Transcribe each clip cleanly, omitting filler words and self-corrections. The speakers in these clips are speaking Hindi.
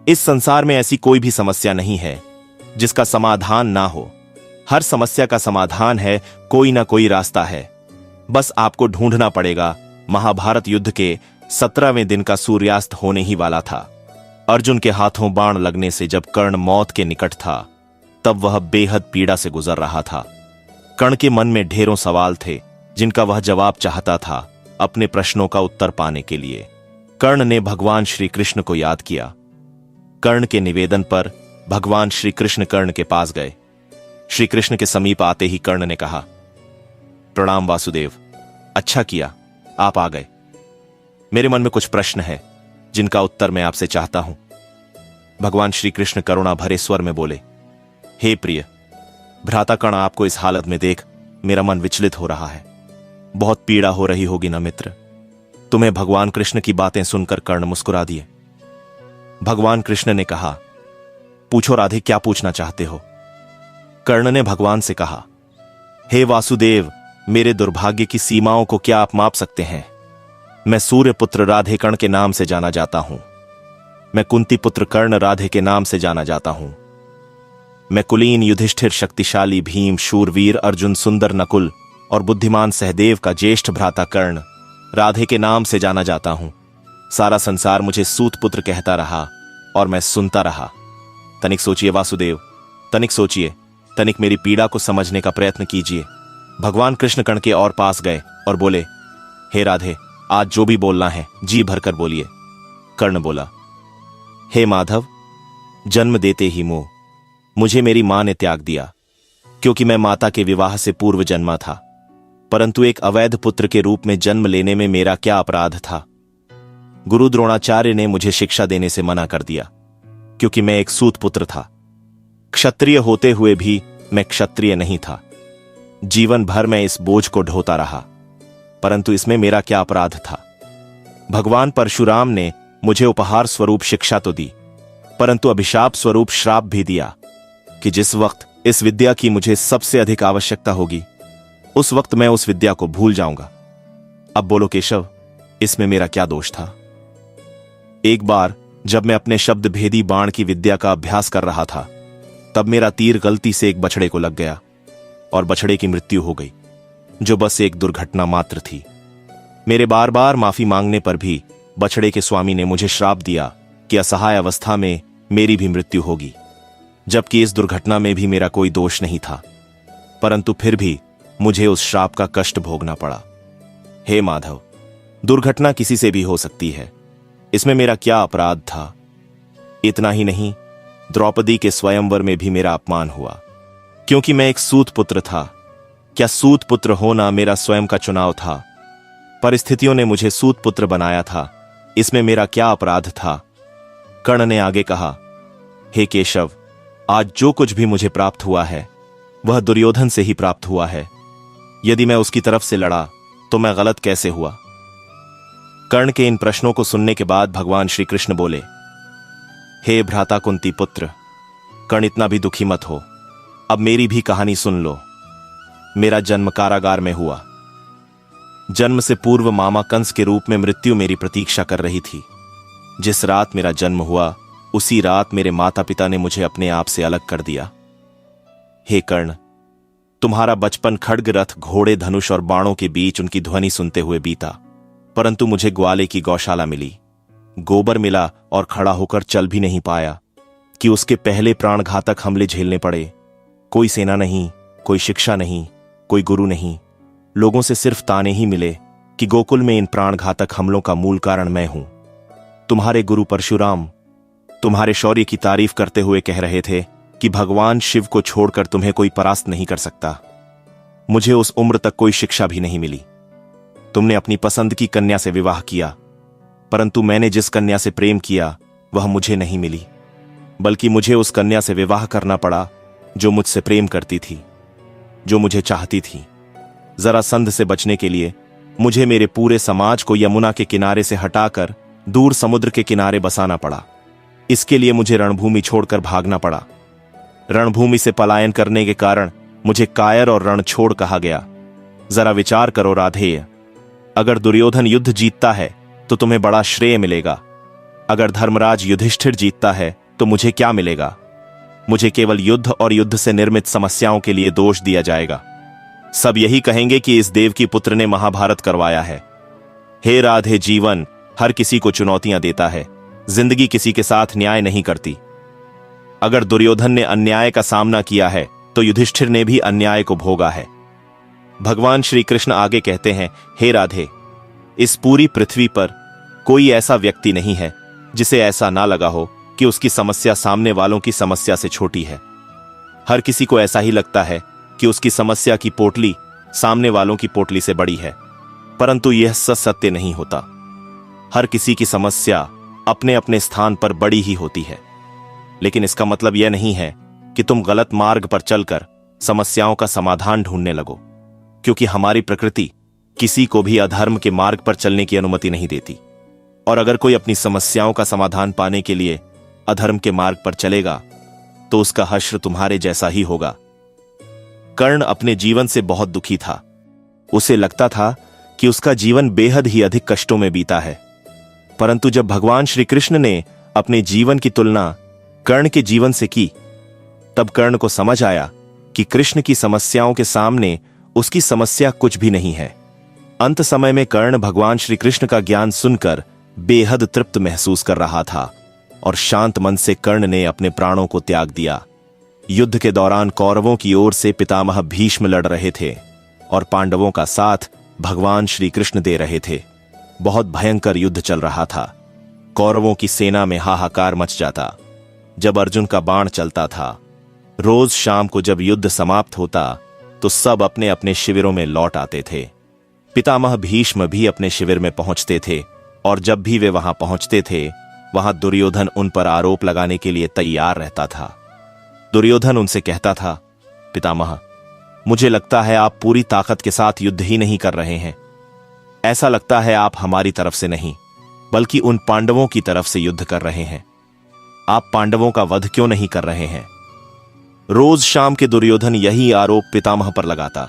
इस संसार में ऐसी कोई भी समस्या नहीं है जिसका समाधान ना हो। हर समस्या का समाधान है, कोई ना कोई रास्ता है। बस आपको ढूंढना पड़ेगा। महाभारत युद्ध के 17वें दिन का सूर्यास्त होने ही वाला था। अर्जुन के हाथों बाण लगने से जब कर्ण मौत के निकट था, तब वह बेहद पीड़ा से गुजर रहा था। कर्ण के मन में ढेरों सवाल थे जिनका वह जवाब चाहता था अपने प्रश्नों का उत्तर पाने के लिए। कर्ण ने भगवान श्री कृष्ण को याद किया। कर्ण के निवेदन पर भगवान श्री कृष्ण कर्ण के पास गए। श्री कृष्ण के समीप आते ही कर्ण ने कहा, प्रणाम वासुदेव, अच्छा किया आप आ गए। मेरे मन में कुछ प्रश्न है जिनका उत्तर मैं आपसे चाहता हूं। भगवान श्री कृष्ण करुणा भरे स्वर में बोले, हे प्रिय भ्राता कर्ण, आपको इस हालत में देख मेरा मन विचलित हो रहा है। बहुत पीड़ा हो रही होगी ना मित्र। तुम्हें भगवान कृष्ण की बातें सुनकर कर्ण मुस्कुरा दिए। भगवान कृष्ण ने कहा, पूछो राधे, क्या पूछना चाहते हो? कर्ण ने भगवान से कहा, हे वासुदेव, मेरे दुर्भाग्य की सीमाओं को क्या आप माप सकते हैं? मैं सूर्य पुत्र राधे कर्ण के नाम से जाना जाता हूं। मैं कुंती पुत्र कर्ण राधे के नाम से जाना जाता हूं। मैं कुलीन युधिष्ठिर, शक्तिशाली भीम, शूरवीर अर्जुन, सुंदर नकुल और बुद्धिमान सहदेव का ज्येष्ठ भ्राता कर्ण राधे के नाम से जाना जाता हूं। सारा संसार मुझे सूत पुत्र कहता रहा और मैं सुनता रहा। तनिक सोचिए वासुदेव, तनिक सोचिए, तनिक मेरी पीड़ा को समझने का प्रयत्न कीजिए। भगवान कृष्ण कर्ण के और पास गए और बोले, हे राधे, आज जो भी बोलना है जी भरकर बोलिए। कर्ण बोला, हे माधव, जन्म देते ही मुझे मेरी मां ने त्याग दिया, क्योंकि मैं माता के विवाह से पूर्व जन्मा था। परंतु एक अवैध पुत्र के रूप में जन्म लेने में मेरा क्या अपराध था? गुरु द्रोणाचार्य ने मुझे शिक्षा देने से मना कर दिया, क्योंकि मैं एक सूत पुत्र था। क्षत्रिय होते हुए भी मैं क्षत्रिय नहीं था। जीवन भर मैं इस बोझ को ढोता रहा, परंतु इसमें मेरा क्या अपराध था? भगवान परशुराम ने मुझे उपहार स्वरूप शिक्षा तो दी, परंतु अभिशाप स्वरूप श्राप भी दिया कि जिस वक्त इस विद्या की मुझे सबसे अधिक आवश्यकता होगी, उस वक्त मैं उस विद्या को भूल जाऊंगा। अब बोलो केशव, इसमें मेरा क्या दोष था? एक बार जब मैं अपने शब्द भेदी बाण की विद्या का अभ्यास कर रहा था, तब मेरा तीर गलती से एक बछड़े को लग गया और बछड़े की मृत्यु हो गई, जो बस एक दुर्घटना मात्र थी। मेरे बार बार माफी मांगने पर भी बछड़े के स्वामी ने मुझे श्राप दिया कि असहाय अवस्था में मेरी भी मृत्यु होगी, जबकि इस दुर्घटना में भी मेरा कोई दोष नहीं था। परंतु फिर भी मुझे उस श्राप का कष्ट भोगना पड़ा। हे माधव, दुर्घटना किसी से भी हो सकती है, इसमें मेरा क्या अपराध था? इतना ही नहीं, द्रौपदी के स्वयंवर में भी मेरा अपमान हुआ, क्योंकि मैं एक सूत पुत्र था। क्या सूत पुत्र होना मेरा स्वयं का चुनाव था? परिस्थितियों ने मुझे सूत पुत्र बनाया था, इसमें मेरा क्या अपराध था? कर्ण ने आगे कहा, हे केशव, आज जो कुछ भी मुझे प्राप्त हुआ है वह दुर्योधन से ही प्राप्त हुआ है। यदि मैं उसकी तरफ से लड़ा तो मैं गलत कैसे हुआ? कर्ण के इन प्रश्नों को सुनने के बाद भगवान श्री कृष्ण बोले, हे भ्राता कुंती पुत्र, कर्ण इतना भी दुखी मत हो। अब मेरी भी कहानी सुन लो। मेरा जन्म कारागार में हुआ। जन्म से पूर्व मामा कंस के रूप में मृत्यु मेरी प्रतीक्षा कर रही थी। जिस रात मेरा जन्म हुआ, उसी रात मेरे माता पिता ने मुझे अपने आप से अलग कर दिया। हे कर्ण, तुम्हारा बचपन खड्ग, रथ, घोड़े, धनुष और बाणों के बीच उनकी ध्वनि सुनते हुए बीता, परंतु मुझे ग्वाले की गौशाला मिली, गोबर मिला और खड़ा होकर चल भी नहीं पाया कि उसके पहले प्राणघातक हमले झेलने पड़े। कोई सेना नहीं, कोई शिक्षा नहीं, कोई गुरु नहीं। लोगों से सिर्फ ताने ही मिले कि गोकुल में इन प्राणघातक हमलों का मूल कारण मैं हूं। तुम्हारे गुरु परशुराम तुम्हारे शौर्य की तारीफ करते हुए कह रहे थे कि भगवान शिव को छोड़कर तुम्हें कोई परास्त नहीं कर सकता। मुझे उस उम्र तक कोई शिक्षा भी नहीं मिली। तुमने अपनी पसंद की कन्या से विवाह किया, परंतु मैंने जिस कन्या से प्रेम किया वह मुझे नहीं मिली, बल्कि मुझे उस कन्या से विवाह करना पड़ा जो मुझसे प्रेम करती थी, जो मुझे चाहती थी। जरा संध से बचने के लिए मुझे मेरे पूरे समाज को यमुना के किनारे से हटाकर दूर समुद्र के किनारे बसाना पड़ा। इसके लिए मुझे रणभूमि छोड़कर भागना पड़ा। रणभूमि से पलायन करने के कारण मुझे कायर और रणछोड़ कहा गया। जरा विचार करो राधेय, अगर दुर्योधन युद्ध जीतता है तो तुम्हें बड़ा श्रेय मिलेगा, अगर धर्मराज युधिष्ठिर जीतता है तो मुझे क्या मिलेगा? मुझे केवल युद्ध और युद्ध से निर्मित समस्याओं के लिए दोष दिया जाएगा। सब यही कहेंगे कि इस देव की पुत्र ने महाभारत करवाया है। हे राधे, जीवन हर किसी को चुनौतियां देता है, जिंदगी किसी के साथ न्याय नहीं करती। अगर दुर्योधन ने अन्याय का सामना किया है तो युधिष्ठिर ने भी अन्याय को भोगा है। भगवान श्री कृष्ण आगे कहते हैं, हे राधे, इस पूरी पृथ्वी पर कोई ऐसा व्यक्ति नहीं है जिसे ऐसा ना लगा हो कि उसकी समस्या सामने वालों की समस्या से छोटी है। हर किसी को ऐसा ही लगता है कि उसकी समस्या की पोटली सामने वालों की पोटली से बड़ी है, परंतु यह सत्य नहीं होता। हर किसी की समस्या अपने अपने स्थान पर बड़ी ही होती है, लेकिन इसका मतलब यह नहीं है कि तुम गलत मार्ग पर चलकर समस्याओं का समाधान ढूंढने लगो, क्योंकि हमारी प्रकृति किसी को भी अधर्म के मार्ग पर चलने की अनुमति नहीं देती। और अगर कोई अपनी समस्याओं का समाधान पाने के लिए अधर्म के मार्ग पर चलेगा तो उसका हश्र तुम्हारे जैसा ही होगा। कर्ण अपने जीवन से बहुत दुखी था। उसे लगता था कि उसका जीवन बेहद ही अधिक कष्टों में बीता है, परंतु जब भगवान श्री कृष्ण ने अपने जीवन की तुलना कर्ण के जीवन से की, तब कर्ण को समझ आया कि कृष्ण की समस्याओं के सामने उसकी समस्या कुछ भी नहीं है। अंत समय में कर्ण भगवान श्री कृष्ण का ज्ञान सुनकर बेहद तृप्त महसूस कर रहा था और शांत मन से कर्ण ने अपने प्राणों को त्याग दिया। युद्ध के दौरान कौरवों की ओर से पितामह भीष्म लड़ रहे थे और पांडवों का साथ भगवान श्री कृष्ण दे रहे थे। बहुत भयंकर युद्ध चल रहा था। कौरवों की सेना में हाहाकार मच जाता जब अर्जुन का बाण चलता था। रोज शाम को जब युद्ध समाप्त होता तो सब अपने अपने शिविरों में लौट आते थे। पितामह भीष्म भी अपने शिविर में पहुंचते थे और जब भी वे वहां पहुंचते थे, वहां दुर्योधन उन पर आरोप लगाने के लिए तैयार रहता था। दुर्योधन उनसे कहता था, पितामह, मुझे लगता है आप पूरी ताकत के साथ युद्ध ही नहीं कर रहे हैं। ऐसा लगता है आप हमारी तरफ से नहीं बल्कि उन पांडवों की तरफ से युद्ध कर रहे हैं। आप पांडवों का वध क्यों नहीं कर रहे हैं? रोज शाम के दुर्योधन यही आरोप पितामह पर लगाता।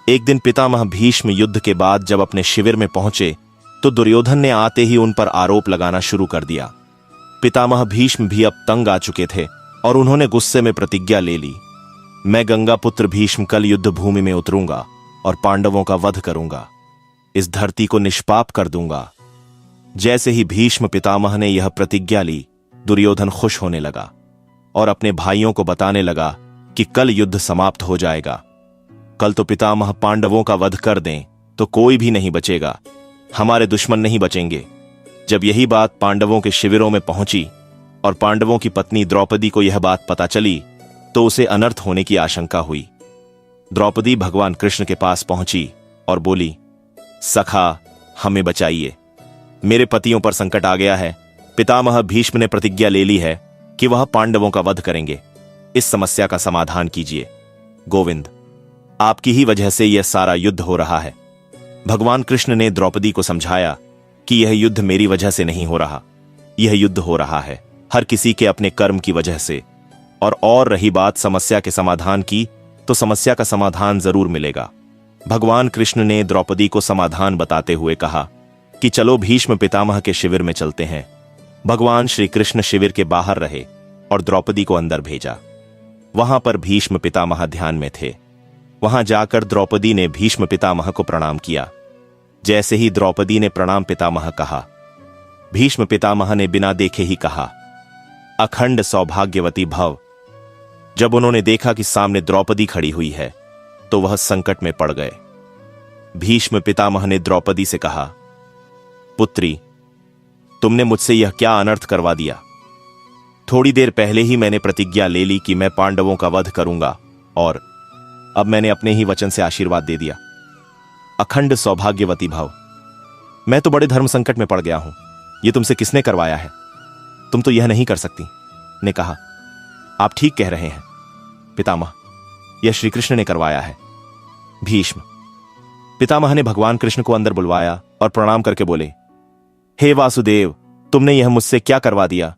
एक दिन पितामह भीष्म युद्ध के बाद जब अपने शिविर में पहुंचे तो दुर्योधन ने आते ही उन पर आरोप लगाना शुरू कर दिया। पितामह भीष्म भी अब तंग आ चुके थे और उन्होंने गुस्से में प्रतिज्ञा ले ली, मैं गंगा पुत्र भीष्म कल युद्ध भूमि में उतरूंगा और पांडवों का वध करूंगा, इस धरती को निष्पाप कर दूंगा। जैसे ही भीष्म पितामह ने यह प्रतिज्ञा ली, दुर्योधन खुश होने लगा और अपने भाइयों को बताने लगा कि कल युद्ध समाप्त हो जाएगा। कल तो पितामह पांडवों का वध कर दें तो कोई भी नहीं बचेगा, हमारे दुश्मन नहीं बचेंगे। जब यही बात पांडवों के शिविरों में पहुंची और पांडवों की पत्नी द्रौपदी को यह बात पता चली तो उसे अनर्थ होने की आशंका हुई। द्रौपदी भगवान कृष्ण के पास पहुंची और बोली, सखा, हमें बचाइए, मेरे पतियों पर संकट आ गया है। पितामह भीष्म ने प्रतिज्ञा ले ली है कि वह पांडवों का वध करेंगे, इस समस्या का समाधान कीजिए। गोविंद, आपकी ही वजह से यह सारा युद्ध हो रहा है। भगवान कृष्ण ने द्रौपदी को समझाया कि यह युद्ध मेरी वजह से नहीं हो रहा, यह युद्ध हो रहा है हर किसी के अपने कर्म की वजह से। और रही बात समस्या के समाधान की, तो समस्या का समाधान जरूर मिलेगा। भगवान कृष्ण ने द्रौपदी को समाधान बताते हुए कहा कि चलो भीष्म पितामह के शिविर में चलते हैं। भगवान श्री कृष्ण शिविर के बाहर रहे और द्रौपदी को अंदर भेजा। वहां पर भीष्म पितामह ध्यान में थे। वहां जाकर द्रौपदी ने भीष्म पितामह को प्रणाम किया। जैसे ही द्रौपदी ने प्रणाम पितामह कहा, भीष्म पितामह ने बिना देखे ही कहा, अखंड सौभाग्यवती भव। जब उन्होंने देखा कि सामने द्रौपदी खड़ी हुई है तो वह संकट में पड़ गए। भीष्म पितामह ने द्रौपदी से कहा, पुत्री, तुमने मुझसे यह क्या अनर्थ करवा दिया? थोड़ी देर पहले ही मैंने प्रतिज्ञा ले ली कि मैं पांडवों का वध करूंगा और अब मैंने अपने ही वचन से आशीर्वाद दे दिया। अखंड सौभाग्यवती भव। मैं तो बड़े धर्म संकट में पड़ गया हूं, यह तुमसे किसने करवाया है? तुम तो यह नहीं कर सकती। ने कहा, आप ठीक कह रहे हैं पितामह, यह श्री कृष्ण ने करवाया है। भीष्म पितामह ने भगवान कृष्ण को अंदर बुलवाया और प्रणाम करके बोले, हे वासुदेव, तुमने यह मुझसे क्या करवा दिया?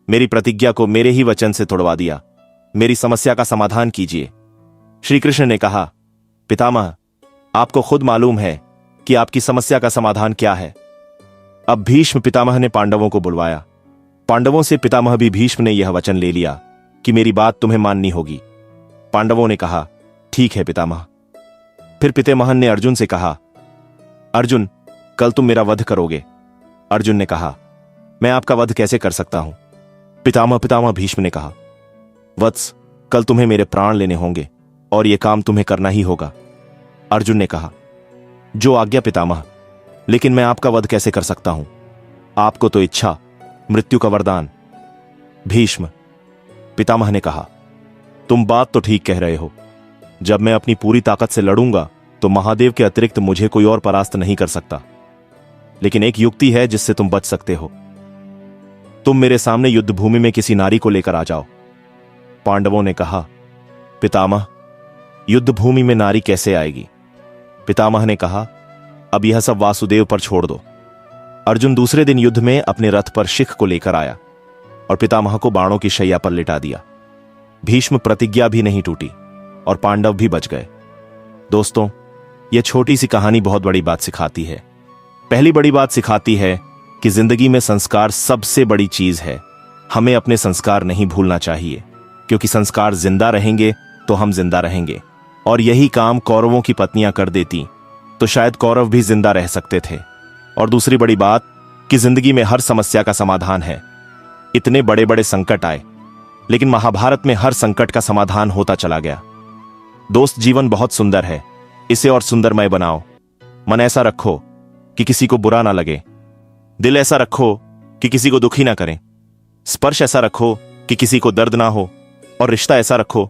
मेरी प्रतिज्ञा को मेरे ही वचन से तोड़वा दिया। मेरी समस्या का समाधान कीजिए। श्री कृष्ण ने कहा, पितामह, आपको खुद मालूम है कि आपकी समस्या का समाधान क्या है। अब भीष्म पितामह ने पांडवों को बुलवाया पांडवों से पितामह भी भीष्म ने यह वचन ले लिया कि मेरी बात तुम्हें माननी होगी। पांडवों ने कहा, ठीक है पितामह। फिर पितामह ने अर्जुन से कहा, अर्जुन, कल तुम मेरा वध करोगे। अर्जुन ने कहा, मैं आपका वध कैसे कर सकता हूं? पितामह भीष्म ने कहा, वत्स, कल तुम्हें मेरे प्राण लेने होंगे और यह काम तुम्हें करना ही होगा। अर्जुन ने कहा, जो आज्ञा पितामह, लेकिन मैं आपका वध कैसे कर सकता हूं? आपको तो इच्छा, मृत्यु का वरदान। भीष्म, पितामह ने कहा, तुम बात तो ठीक कह रहे हो। जब मैं अपनी पूरी ताकत से लड़ूंगा तो महादेव के अतिरिक्त मुझे कोई और परास्त नहीं कर सकता। लेकिन एक युक्ति है जिससे तुम बच सकते हो। तुम मेरे सामने युद्ध भूमि में किसी नारी को लेकर आ जाओ। पांडवों ने कहा, पितामह, युद्ध भूमि में नारी कैसे आएगी? पितामह ने कहा, अब यह सब वासुदेव पर छोड़ दो। अर्जुन दूसरे दिन युद्ध में अपने रथ पर शिख को लेकर आया और पितामह को बाणों की शैया पर लिटा दिया। भीष्म प्रतिज्ञा भी नहीं टूटी और पांडव भी बच गए। दोस्तों, यह छोटी सी कहानी बहुत बड़ी बात सिखाती है। पहली बड़ी बात सिखाती है कि जिंदगी में संस्कार सबसे बड़ी चीज है। हमें अपने संस्कार नहीं भूलना चाहिए, क्योंकि संस्कार जिंदा रहेंगे तो हम जिंदा रहेंगे। और यही काम कौरवों की पत्नियां कर देती तो शायद कौरव भी जिंदा रह सकते थे। और दूसरी बड़ी बात कि जिंदगी में हर समस्या का समाधान है। इतने बड़े बड़े संकट आए, लेकिन महाभारत में हर संकट का समाधान होता चला गया। दोस्त, जीवन बहुत सुंदर है, इसे और सुंदरमय बनाओ। मन ऐसा रखो कि किसी को बुरा ना लगे, दिल ऐसा रखो कि किसी को दुखी ना करें, स्पर्श ऐसा रखो कि किसी को दर्द ना हो, और रिश्ता ऐसा रखो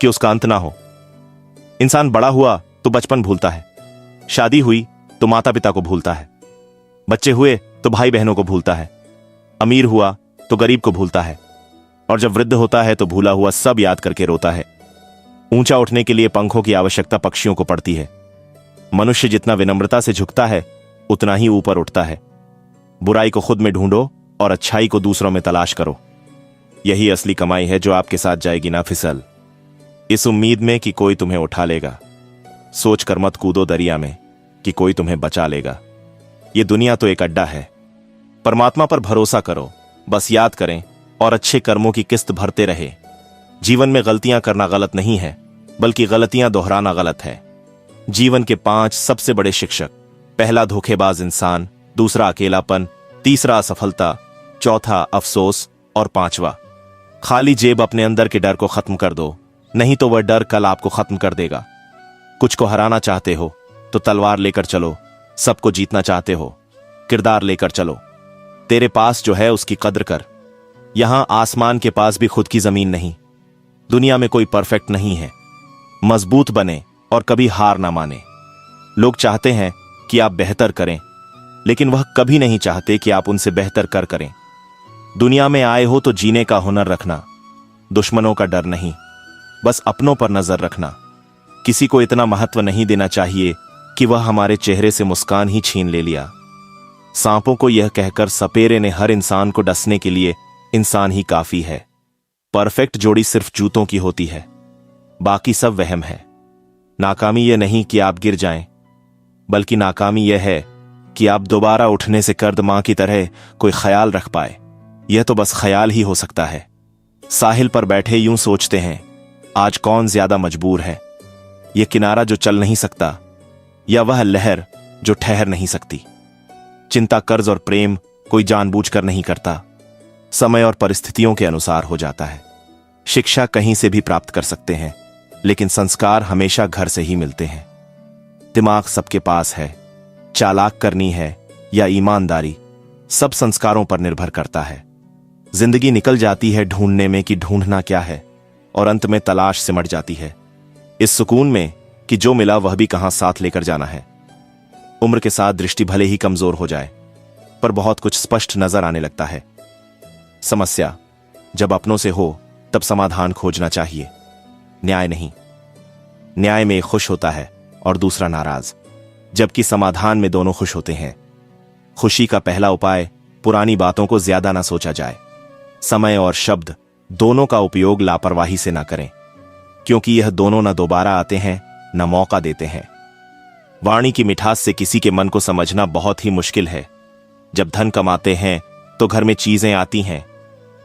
कि उसका अंत ना हो। इंसान बड़ा हुआ तो बचपन भूलता है, शादी हुई तो माता पिता को भूलता है, बच्चे हुए तो भाई बहनों को भूलता है, अमीर हुआ तो गरीब को भूलता है, और जब वृद्ध होता है तो भूला हुआ सब याद करके रोता है। ऊंचा उठने के लिए पंखों की आवश्यकता पक्षियों को पड़ती है। मनुष्य जितना विनम्रता से झुकता है उतना ही ऊपर उठता है। बुराई को खुद में ढूंढो और अच्छाई को दूसरों में तलाश करो। यही असली कमाई है जो आपके साथ जाएगी ना फिसल। इस उम्मीद में कि कोई तुम्हें उठा लेगा, सोच कर मत कूदो दरिया में कि कोई तुम्हें बचा लेगा। ये दुनिया तो एक अड्डा है। परमात्मा पर भरोसा करो, बस याद करें और अच्छे कर्मों की किस्त भरते रहे। जीवन में गलतियां करना गलत नहीं है, बल्कि गलतियां दोहराना गलत है। जीवन के 5 सबसे बड़े शिक्षक: पहला धोखेबाज इंसान, दूसरा अकेलापन, तीसरा असफलता, चौथा अफसोस और 5वां खाली जेब। अपने अंदर के डर को खत्म कर दो, नहीं तो वह डर कल आपको खत्म कर देगा। कुछ को हराना चाहते हो तो तलवार लेकर चलो, सबको जीतना चाहते हो किरदार लेकर चलो। तेरे पास जो है उसकी कद्र कर। यहां आसमान के पास भी खुद की जमीन नहीं। दुनिया में कोई परफेक्ट नहीं है। मजबूत बने और कभी हार ना माने। लोग चाहते हैं कि आप बेहतर करें, लेकिन वह कभी नहीं चाहते कि आप उनसे बेहतर करें। दुनिया में आए हो तो जीने का हुनर रखना, दुश्मनों का डर नहीं, बस अपनों पर नजर रखना। किसी को इतना महत्व नहीं देना चाहिए कि वह हमारे चेहरे से मुस्कान ही छीन ले लिया। सांपों को यह कहकर सपेरे ने हर इंसान को डसने के लिए इंसान ही काफी है। परफेक्ट जोड़ी सिर्फ जूतों की होती है, बाकी सब वहम है। नाकामी यह नहीं कि आप गिर जाएं, बल्कि नाकामी यह है कि आप दोबारा उठने से कर्द मां की तरह कोई ख्याल रख पाए। यह तो बस ख्याल ही हो सकता है। साहिल पर बैठे यूं सोचते हैं, आज कौन ज्यादा मजबूर है, यह किनारा जो चल नहीं सकता या वह लहर जो ठहर नहीं सकती। चिंता, कर्ज और प्रेम कोई जानबूझकर नहीं करता, समय और परिस्थितियों के अनुसार हो जाता है। शिक्षा कहीं से भी प्राप्त कर सकते हैं, लेकिन संस्कार हमेशा घर से ही मिलते हैं। दिमाग सबके पास है, चालाक करनी है या ईमानदारी, सब संस्कारों पर निर्भर करता है। जिंदगी निकल जाती है ढूंढने में कि ढूंढना क्या है, और अंत में तलाश सिमट जाती है इस सुकून में कि जो मिला वह भी कहां साथ लेकर जाना है। उम्र के साथ दृष्टि भले ही कमजोर हो जाए, पर बहुत कुछ स्पष्ट नजर आने लगता है। समस्या जब अपनों से हो तब समाधान खोजना चाहिए, न्याय नहीं। न्याय में एक खुश होता है और दूसरा नाराज, जबकि समाधान में दोनों खुश होते हैं। खुशी का पहला उपाय पुरानी बातों को ज्यादा ना सोचा जाए। समय और शब्द दोनों का उपयोग लापरवाही से ना करें, क्योंकि यह दोनों न दोबारा आते हैं न मौका देते हैं। वाणी की मिठास से किसी के मन को समझना बहुत ही मुश्किल है। जब धन कमाते हैं तो घर में चीजें आती हैं,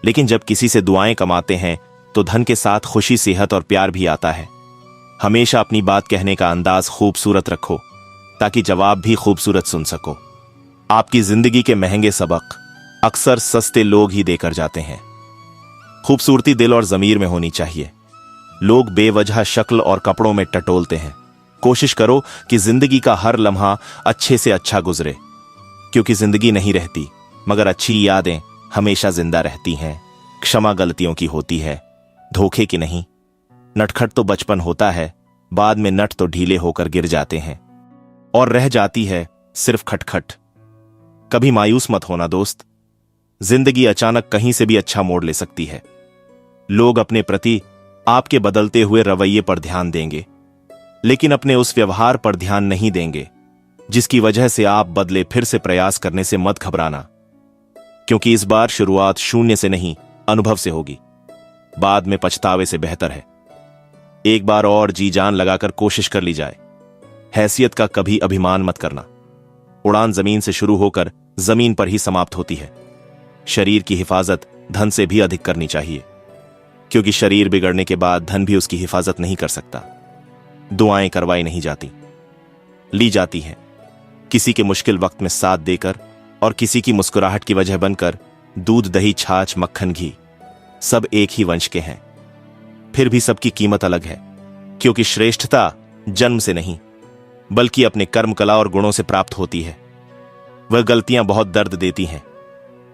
लेकिन जब किसी से दुआएं कमाते हैं तो धन के साथ खुशी, सेहत और प्यार भी आता है। हमेशा अपनी बात कहने का अंदाज खूबसूरत रखो ताकि जवाब भी खूबसूरत सुन सको। आपकी जिंदगी के महंगे सबक अक्सर सस्ते लोग ही देकर जाते हैं। खूबसूरती दिल और जमीर में होनी चाहिए। लोग बेवजह शक्ल और कपड़ों में टटोलते हैं। कोशिश करो कि जिंदगी का हर लम्हा अच्छे से अच्छा गुजरे, क्योंकि जिंदगी नहीं रहती मगर अच्छी यादें हमेशा जिंदा रहती हैं। क्षमा गलतियों की होती है, धोखे की नहीं। नटखट तो बचपन होता है, बाद में नट तो ढीले होकर गिर जाते हैं और रह जाती है सिर्फ खटखट। कभी मायूस मत होना दोस्त, जिंदगी अचानक कहीं से भी अच्छा मोड़ ले सकती है। लोग अपने प्रति आपके बदलते हुए रवैये पर ध्यान देंगे, लेकिन अपने उस व्यवहार पर ध्यान नहीं देंगे जिसकी वजह से आप बदले। फिर से प्रयास करने से मत घबराना, क्योंकि इस बार शुरुआत शून्य से नहीं, अनुभव से होगी। बाद में पछतावे से बेहतर है एक बार और जी जान लगाकर कोशिश कर ली जाए। हैसियत का कभी अभिमान मत करना। उड़ान जमीन से शुरू होकर जमीन पर ही समाप्त होती है। शरीर की हिफाजत धन से भी अधिक करनी चाहिए, क्योंकि शरीर बिगड़ने के बाद धन भी उसकी हिफाजत नहीं कर सकता। दुआएं करवाई नहीं जाती, ली जाती हैं। किसी के मुश्किल वक्त में साथ देकर और किसी की मुस्कुराहट की वजह बनकर। दूध, दही, छाछ, मक्खन, घी सब एक ही वंश के हैं, फिर भी सबकी कीमत अलग है, क्योंकि श्रेष्ठता जन्म से नहीं बल्कि अपने कर्म, कला और गुणों से प्राप्त होती है। वह गलतियां बहुत दर्द देती हैं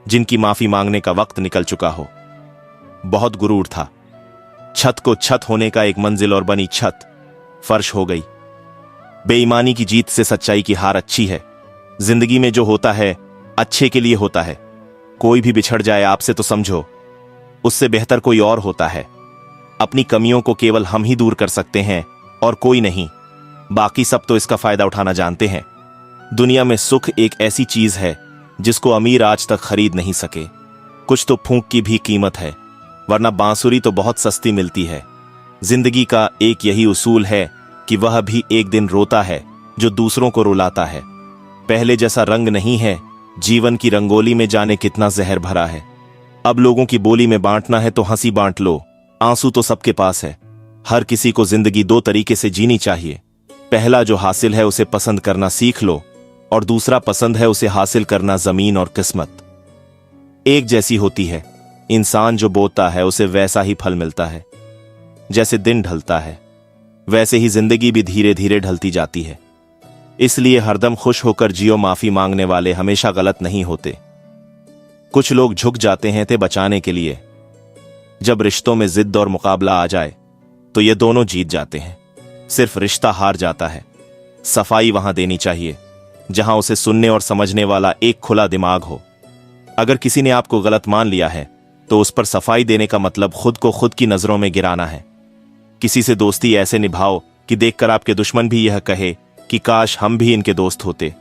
जिनकी माफी मांगने का वक्त निकल चुका हो। बहुत गुरूर था, छत को छत होने का एक मंजिल और बनी छत फर्श हो गई। बेईमानी की जीत से सच्चाई की हार अच्छी है। जिंदगी में जो होता है अच्छे के लिए होता है। कोई भी बिछड़ जाए आपसे तो समझो उससे बेहतर कोई और होता है। अपनी कमियों को केवल हम ही दूर कर सकते हैं और कोई नहीं। बाकी सब तो इसका फायदा उठाना जानते हैं। दुनिया में सुख एक ऐसी चीज है जिसको अमीर आज तक खरीद नहीं सके। कुछ तो फूंक की भी कीमत है, वरना बांसुरी तो बहुत सस्ती मिलती है। जिंदगी का एक यही उसूल है कि वह भी एक दिन रोता है जो दूसरों को रुलाता है। पहले जैसा रंग नहीं है, जीवन की रंगोली में जाने कितना जहर भरा है। अब लोगों की बोली में बांटना है तो हंसी बांट लो, आंसू तो सबके पास है। हर किसी को जिंदगी दो तरीके से जीनी चाहिए। पहला जो हासिल है उसे पसंद करना सीख लो, और दूसरा पसंद है उसे हासिल करना। जमीन और किस्मत एक जैसी होती है। इंसान जो बोता है उसे वैसा ही फल मिलता है। जैसे दिन ढलता है वैसे ही जिंदगी भी धीरे धीरे ढलती जाती है। इसलिए हरदम खुश होकर जियो। माफी मांगने वाले हमेशा गलत नहीं होते। कुछ लोग झुक जाते हैं ते बचाने के लिए। जब रिश्तों में जिद और मुकाबला आ जाए तो ये दोनों जीत जाते हैं। सिर्फ रिश्ता हार जाता है। सफाई वहां देनी चाहिए जहां उसे सुनने और समझने वाला एक खुला दिमाग हो। अगर किसी ने आपको गलत मान लिया है तो उस पर सफाई देने का मतलब खुद को खुद की नजरों में गिराना है। किसी से दोस्ती ऐसे निभाओ कि देखकर आपके दुश्मन भी यह कहे कि काश हम भी इनके दोस्त होते।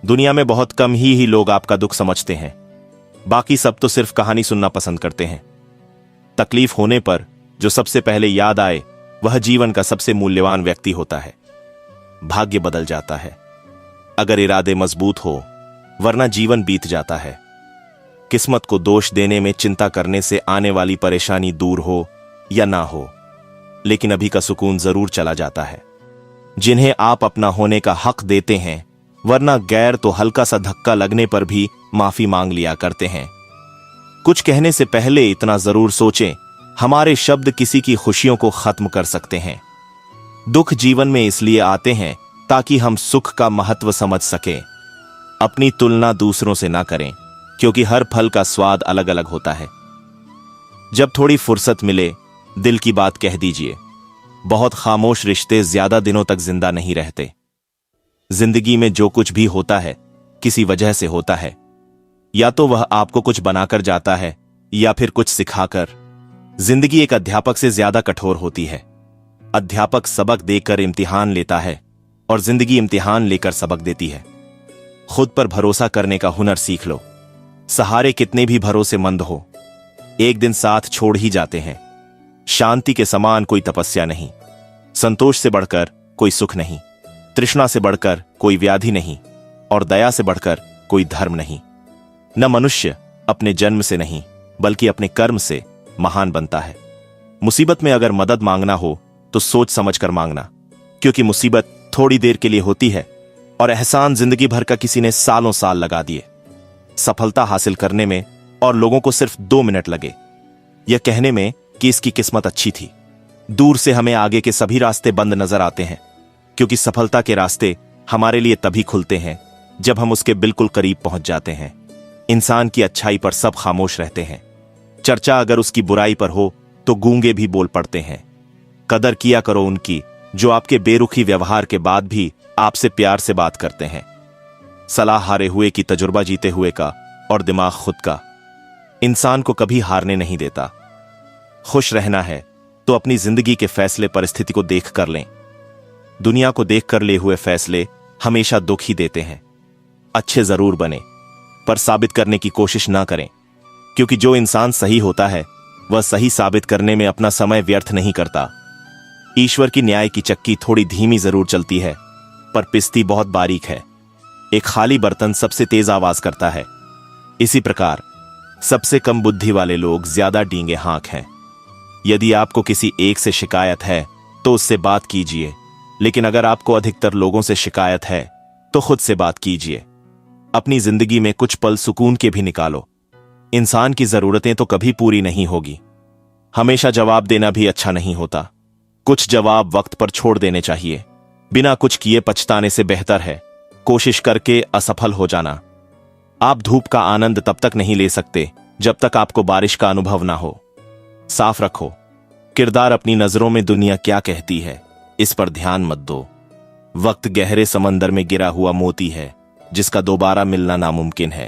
दुनिया में बहुत कम ही लोग आपका दुख समझते हैं, बाकी सब तो सिर्फ कहानी सुनना पसंद करते हैं। तकलीफ होने पर जो सबसे पहले याद आए वह जीवन का सबसे मूल्यवान व्यक्ति होता है। भाग्य बदल जाता है अगर इरादे मजबूत हो, वरना जीवन बीत जाता है। किस्मत को दोष देने में चिंता करने से आने वाली परेशानी दूर हो या ना हो, लेकिन अभी का सुकून जरूर चला जाता है। जिन्हें आप अपना होने का हक देते हैं, वरना गैर तो हल्का सा धक्का लगने पर भी माफी मांग लिया करते हैं। कुछ कहने से पहले इतना जरूर सोचें, हमारे शब्द किसी की खुशियों को खत्म कर सकते हैं। दुख जीवन में इसलिए आते हैं ताकि हम सुख का महत्व समझ सकें। अपनी तुलना दूसरों से ना करें, क्योंकि हर फल का स्वाद अलग अलग होता है। जब थोड़ी फुर्सत मिले दिल की बात कह दीजिए। बहुत खामोश रिश्ते ज्यादा दिनों तक जिंदा नहीं रहते। जिंदगी में जो कुछ भी होता है किसी वजह से होता है। या तो वह आपको कुछ बनाकर जाता है या फिर कुछ सिखाकर। जिंदगी एक अध्यापक से ज्यादा कठोर होती है। अध्यापक सबक देकर इम्तिहान लेता है और जिंदगी इम्तिहान लेकर सबक देती है। खुद पर भरोसा करने का हुनर सीख लो। सहारे कितने भी भरोसेमंद हो, एक दिन साथ छोड़ ही जाते हैं। शांति के समान कोई तपस्या नहीं, संतोष से बढ़कर कोई सुख नहीं, तृष्णा से बढ़कर कोई व्याधि नहीं, और दया से बढ़कर कोई धर्म नहीं। न मनुष्य अपने जन्म से नहीं बल्कि अपने कर्म से महान बनता है। मुसीबत में अगर मदद मांगना हो तो सोच समझकर मांगना, क्योंकि मुसीबत थोड़ी देर के लिए होती है और एहसान जिंदगी भर का किसी ने सालों साल लगा दिए। सफलता हासिल करने में और लोगों को सिर्फ 2 मिनट लगे यह कहने में कि इसकी किस्मत अच्छी थी। दूर से हमें आगे के सभी रास्ते बंद नजर आते हैं, क्योंकि सफलता के रास्ते हमारे लिए तभी खुलते हैं जब हम उसके बिल्कुल करीब पहुंच जाते हैं। इंसान की अच्छाई पर सब खामोश रहते हैं। चर्चा अगर उसकी बुराई पर हो तो गूंगे भी बोल पड़ते हैं। कदर किया करो उनकी जो आपके बेरुखी व्यवहार के बाद भी आपसे प्यार से बात करते हैं। सलाह हारे हुए की तजुर्बा जीते हुए का और दिमाग खुद का इंसान को कभी हारने नहीं देता। खुश रहना है तो अपनी जिंदगी के फैसले परिस्थिति को देख कर लें। दुनिया को देख कर ले हुए फैसले हमेशा दुख ही देते हैं। अच्छे जरूर बने पर साबित करने की कोशिश ना करें, क्योंकि जो इंसान सही होता है वह सही साबित करने में अपना समय व्यर्थ नहीं करता। ईश्वर की न्याय की चक्की थोड़ी धीमी जरूर चलती है, पर पिसती बहुत बारीक है। एक खाली बर्तन सबसे तेज आवाज करता है। इसी प्रकार सबसे कम बुद्धि वाले लोग ज्यादा डींगे हाँक हैं। यदि आपको किसी एक से शिकायत है तो उससे बात कीजिए, लेकिन अगर आपको अधिकतर लोगों से शिकायत है तो खुद से बात कीजिए। अपनी जिंदगी में कुछ पल सुकून के भी निकालो। इंसान की जरूरतें तो कभी पूरी नहीं होगी। हमेशा जवाब देना भी अच्छा नहीं होता। कुछ जवाब वक्त पर छोड़ देने चाहिए। बिना कुछ किए पछताने से बेहतर है कोशिश करके असफल हो जाना। आप धूप का आनंद तब तक नहीं ले सकते जब तक आपको बारिश का अनुभव ना हो। साफ रखो किरदार अपनी नजरों में दुनिया क्या कहती है इस पर ध्यान मत दो। वक्त गहरे समंदर में गिरा हुआ मोती है जिसका दोबारा मिलना नामुमकिन है।